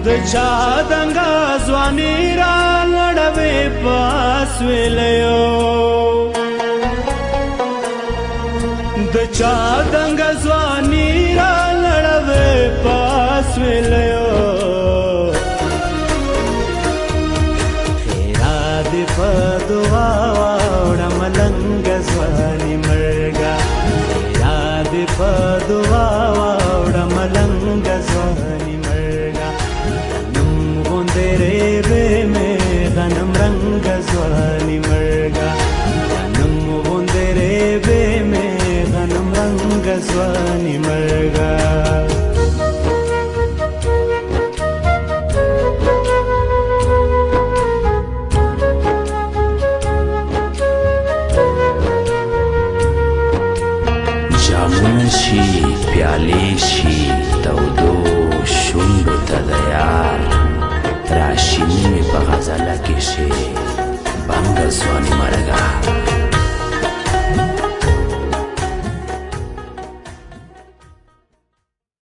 د چا دنګه ځواني را لړوې پاس ویلیو د چا دنګه ځواني را لړوې پاس ویلیو خیرا دې په دعا واوړه ملنګه ځواني مرګه خیرا دې په دعا واوړه ملنګه ځواني مرګه غنم غوندې ریبې مې غنم رنګه ځواني مرګه غنم غوندې ریبې مې غنم رنګه ځواني مرګه جامونه شي پیالې شي تودو شونډو ته د یار راشینې مې په غزله کې شي بنګه ځواني مرګه